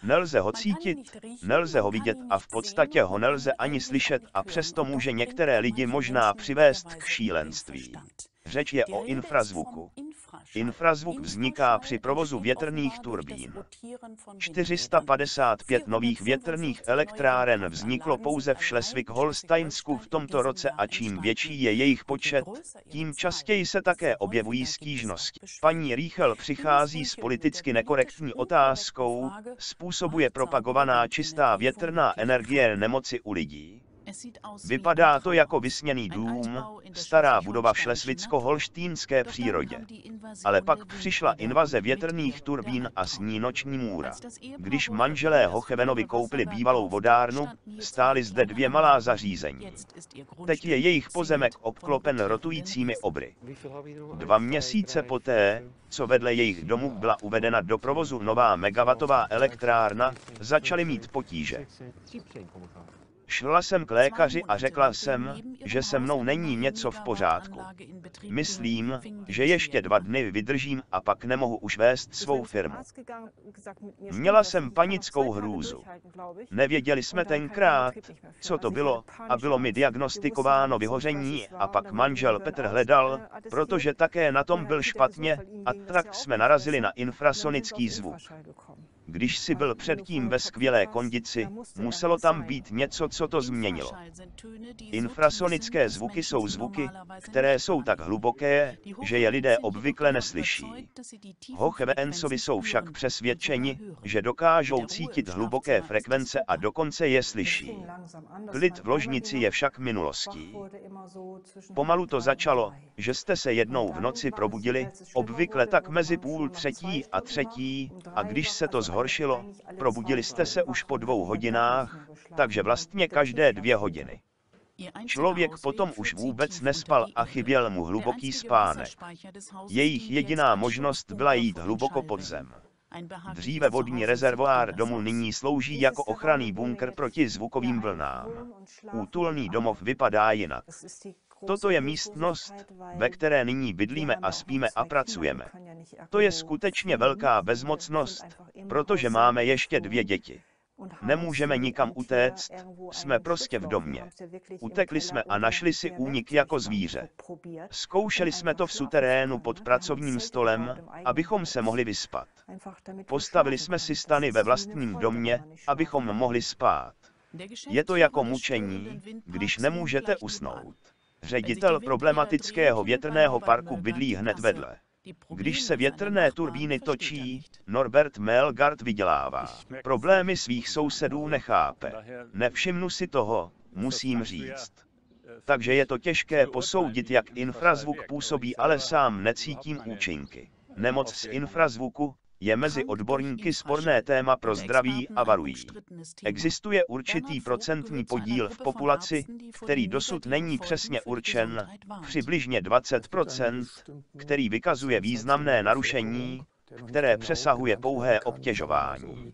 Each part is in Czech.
Nelze ho cítit, nelze ho vidět a v podstatě ho nelze ani slyšet a přesto může některé lidi možná přivést k šílenství. Řeč je o infrazvuku. Infrazvuk vzniká při provozu větrných turbín. 455 nových větrných elektráren vzniklo pouze v Schleswig-Holsteinsku v tomto roce a čím větší je jejich počet, tím častěji se také objevují stížnosti. Paní Riechel přichází s politicky nekorektní otázkou, způsobuje propagovaná čistá větrná energie nemoci u lidí? Vypadá to jako vysněný dům, stará budova v šlesvicko-holštýnské přírodě. Ale pak přišla invaze větrných turbín a s ní noční můra. Když manželé Hochevenovi koupili bývalou vodárnu, stály zde dvě malá zařízení. Teď je jejich pozemek obklopen rotujícími obry. 2 měsíce poté, co vedle jejich domu byla uvedena do provozu nová megawatová elektrárna, začali mít potíže. Šla jsem k lékaři a řekla jsem, že se mnou není něco v pořádku. Myslím, že ještě 2 dny vydržím a pak nemohu už vést svou firmu. Měla jsem panickou hrůzu. Nevěděli jsme tenkrát, co to bylo, a bylo mi diagnostikováno vyhoření a pak manžel Petr hledal, protože také na tom byl špatně, a tak jsme narazili na infrasonický zvuk. Když si byl předtím ve skvělé kondici, muselo tam být něco, co to změnilo. Infrasonické zvuky jsou zvuky, které jsou tak hluboké, že je lidé obvykle neslyší. Hochevencovi jsou však přesvědčeni, že dokážou cítit hluboké frekvence a dokonce je slyší. Klid v ložnici je však minulostí. Pomalu to začalo, že jste se jednou v noci probudili, obvykle tak mezi 2:30 a 3, a když se to zhoršilo, probudili jste se už po 2 hodinách, takže vlastně každé 2 hodiny. Člověk potom už vůbec nespal a chyběl mu hluboký spánek. Jejich jediná možnost byla jít hluboko pod zem. Dříve vodní rezervoár domu nyní slouží jako ochranný bunkr proti zvukovým vlnám. Útulný domov vypadá jinak. Toto je místnost, ve které nyní bydlíme a spíme a pracujeme. To je skutečně velká bezmocnost, protože máme ještě 2 děti. Nemůžeme nikam utéct, jsme prostě v domě. Utekli jsme a našli si únik jako zvíře. Zkoušeli jsme to v suterénu pod pracovním stolem, abychom se mohli vyspat. Postavili jsme si stany ve vlastním domě, abychom mohli spát. Je to jako mučení, když nemůžete usnout. Ředitel problematického větrného parku bydlí hned vedle. Když se větrné turbíny točí, Norbert Melgard vydělává. Problémy svých sousedů nechápe. Nevšimnu si toho, musím říct. Takže je to těžké posoudit, jak infrazvuk působí, ale sám necítím účinky. Nemoc z infrazvuku je mezi odborníky sporné téma pro zdraví a varují. Existuje určitý procentní podíl v populaci, který dosud není přesně určen, přibližně 20%, který vykazuje významné narušení, které přesahuje pouhé obtěžování.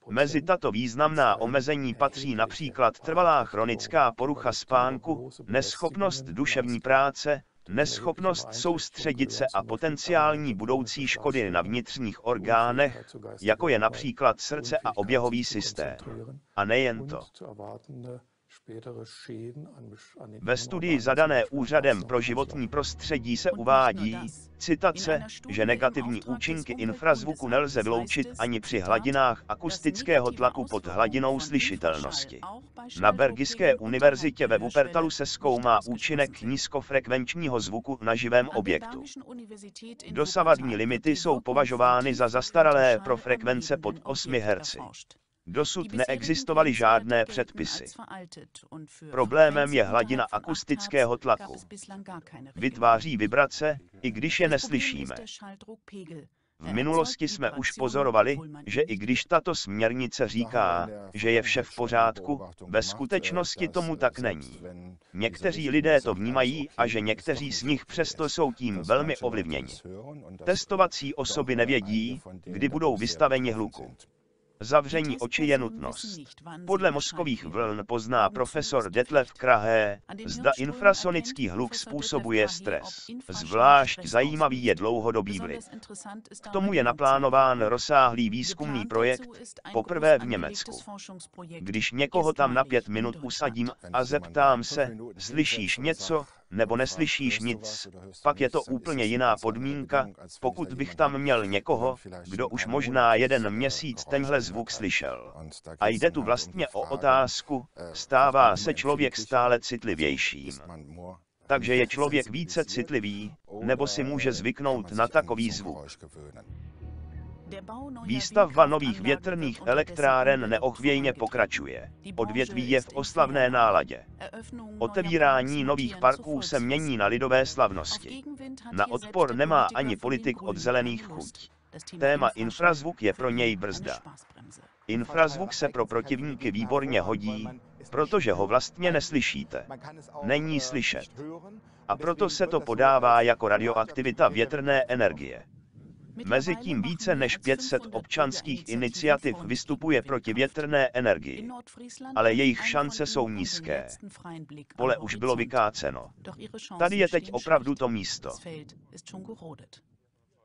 Mezi tato významná omezení patří například trvalá chronická porucha spánku, neschopnost duševní práce, neschopnost soustředit se a potenciální budoucí škody na vnitřních orgánech, jako je například srdce a oběhový systém. A nejen to. Ve studii zadané Úřadem pro životní prostředí se uvádí, citace, že negativní účinky infrazvuku nelze vyloučit ani při hladinách akustického tlaku pod hladinou slyšitelnosti. Na Belgické univerzitě ve Wuppertalu se zkoumá účinek nízkofrekvenčního zvuku na živém objektu. Dosavadní limity jsou považovány za zastaralé pro frekvence pod 8 Hz. Dosud neexistovaly žádné předpisy. Problémem je hladina akustického tlaku. Vytváří vibrace, i když je neslyšíme. V minulosti jsme už pozorovali, že i když tato směrnice říká, že je vše v pořádku, ve skutečnosti tomu tak není. Někteří lidé to vnímají a že někteří z nich přesto jsou tím velmi ovlivněni. Testovací osoby nevědí, kdy budou vystaveni hluku. Zavření očí je nutnost. Podle mozkových vln pozná profesor Detlef Krahé, zda infrasonický hluk způsobuje stres. Zvlášť zajímavý je dlouhodobý vliv. K tomu je naplánován rozsáhlý výzkumný projekt, poprvé v Německu. Když někoho tam na 5 minut usadím a zeptám se, slyšíš něco, nebo neslyšíš nic, pak je to úplně jiná podmínka, pokud bych tam měl někoho, kdo už možná 1 měsíc tenhle zvuk slyšel. A jde tu vlastně o otázku, stává se člověk stále citlivějším. Takže je člověk více citlivý, nebo si může zvyknout na takový zvuk. Výstavba nových větrných elektráren neochvějně pokračuje. Odvětví je v oslavné náladě. Otevírání nových parků se mění na lidové slavnosti. Na odpor nemá ani politik od zelených chuť. Téma infrazvuk je pro něj brzda. Infrazvuk se pro protivníky výborně hodí, protože ho vlastně neslyšíte. Není slyšet. A proto se to podává jako radioaktivita větrné energie. Mezitím více než 500 občanských iniciativ vystupuje proti větrné energii, ale jejich šance jsou nízké. Pole už bylo vykáceno. Tady je teď opravdu to místo.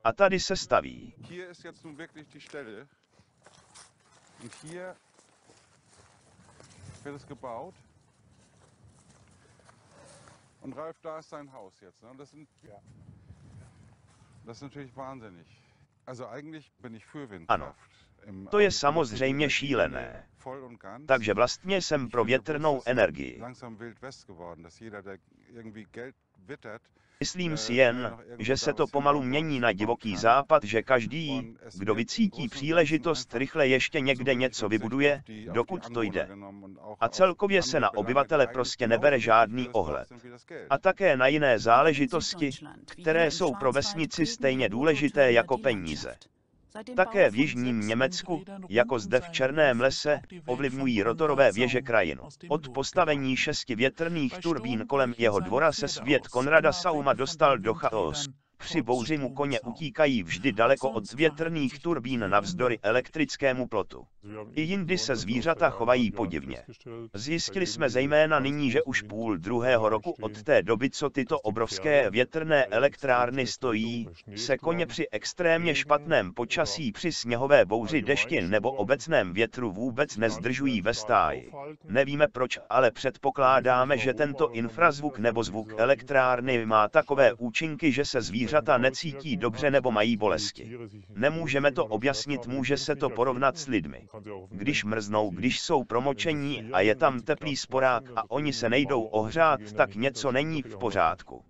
A tady se staví. Und Ralf, da ist sein Haus jetzt. Ne? Das ist natürlich wahnsinnig. Also eigentlich bin ich für Windkraft. Ano, to je samozřejmě šílené. Takže vlastně jsem pro větrnou energii. Myslím si jen, že se to pomalu mění na divoký západ, že každý, kdo vycítí příležitost, rychle ještě někde něco vybuduje, dokud to jde. A celkově se na obyvatele prostě nebere žádný ohled. A také na jiné záležitosti, které jsou pro vesnici stejně důležité jako peníze. Také v jižním Německu, jako zde v Černém lese, ovlivňují rotorové věže krajinu. Od postavení 6 větrných turbín kolem jeho dvora se svět Konrada Sauma dostal do chaosu. Při bouři mu koně utíkají vždy daleko od větrných turbín navzdory elektrickému plotu. I jindy se zvířata chovají podivně. Zjistili jsme zejména nyní, že už půl druhého roku od té doby, co tyto obrovské větrné elektrárny stojí, se koně při extrémně špatném počasí, při sněhové bouři, dešti nebo obecném větru vůbec nezdržují ve stáji. Nevíme proč, ale předpokládáme, že tento infrazvuk nebo zvuk elektrárny má takové účinky, že se zvířata necítí dobře nebo mají bolesti. Nemůžeme to objasnit, může se to porovnat s lidmi. Když mrznou, když jsou promočení a je tam teplý sporák a oni se nejdou ohřát, tak něco není v pořádku.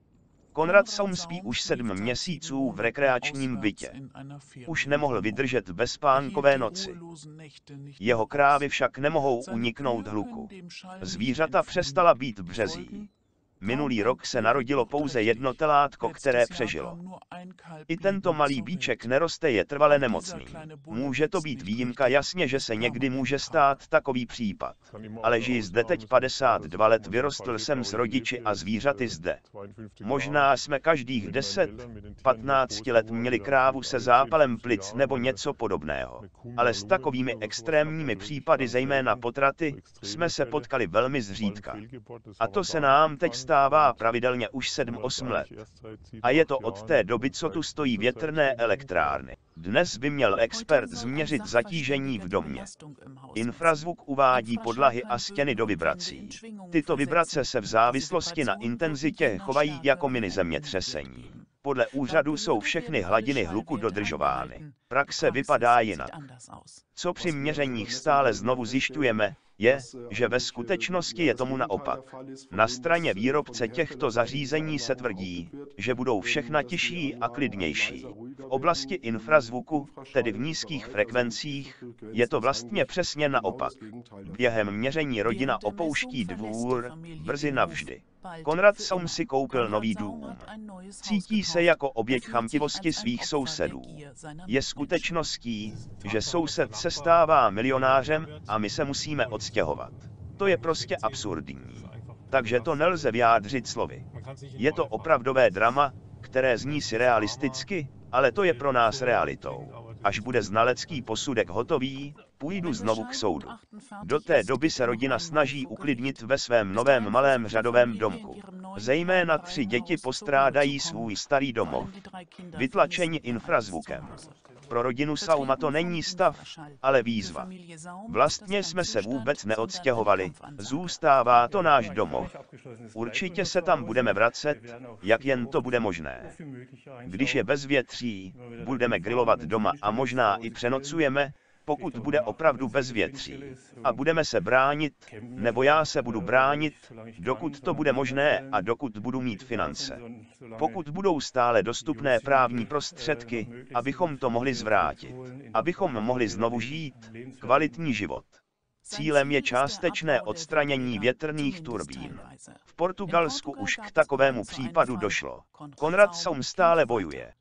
Konrad Saum spí už 7 měsíců v rekreačním bytě. Už nemohl vydržet bezspánkové noci. Jeho krávy však nemohou uniknout hluku. Zvířata přestala být březí. Minulý rok se narodilo pouze 1 telátko, které přežilo. I tento malý býček neroste, je trvale nemocný. Může to být výjimka, jasně, že se někdy může stát takový případ. Ale žiji zde teď 52 let, vyrostl jsem s rodiči a zvířaty zde. Možná jsme každých 10-15 let měli krávu se zápalem plic nebo něco podobného. Ale s takovými extrémními případy, zejména potraty, jsme se potkali velmi zřídka. A to se nám teď stává pravidelně už 7-8 let. A je to od té doby, co tu stojí větrné elektrárny. Dnes by měl expert změřit zatížení v domě. Infrazvuk uvádí podlahy a stěny do vibrací. Tyto vibrace se v závislosti na intenzitě chovají jako mini zemětřesení. Podle úřadu jsou všechny hladiny hluku dodržovány. Praxe vypadá jinak. Co při měřeních stále znovu zjišťujeme, je, že ve skutečnosti je tomu naopak. Na straně výrobce těchto zařízení se tvrdí, že budou všechna tišší a klidnější. V oblasti infrazvuku, tedy v nízkých frekvencích, je to vlastně přesně naopak. Během měření rodina opouští dvůr, brzy navždy. Konrad Saum si koupil nový dům. Cítí se jako oběť chamtivosti svých sousedů. Je skutečností, že soused se stává milionářem a my se musíme odstěhovat. To je prostě absurdní. Takže to nelze vyjádřit slovy. Je to opravdové drama, které zní si realisticky, ale to je pro nás realitou. Až bude znalecký posudek hotový, půjdu znovu k soudu. Do té doby se rodina snaží uklidnit ve svém novém malém řadovém domku. Zejména 3 děti postrádají svůj starý domov. Vytlačeni infrazvukem. Pro rodinu Sauma to není stav, ale výzva. Vlastně jsme se vůbec neodstěhovali, zůstává to náš domov. Určitě se tam budeme vracet, jak jen to bude možné. Když je bezvětří, budeme grilovat doma a možná i přenocujeme, pokud bude opravdu bezvětří. A budeme se bránit, nebo já se budu bránit, dokud to bude možné a dokud budu mít finance. Pokud budou stále dostupné právní prostředky, abychom to mohli zvrátit. Abychom mohli znovu žít kvalitní život. Cílem je částečné odstranění větrných turbín. V Portugalsku už k takovému případu došlo. Konrad Saum stále bojuje.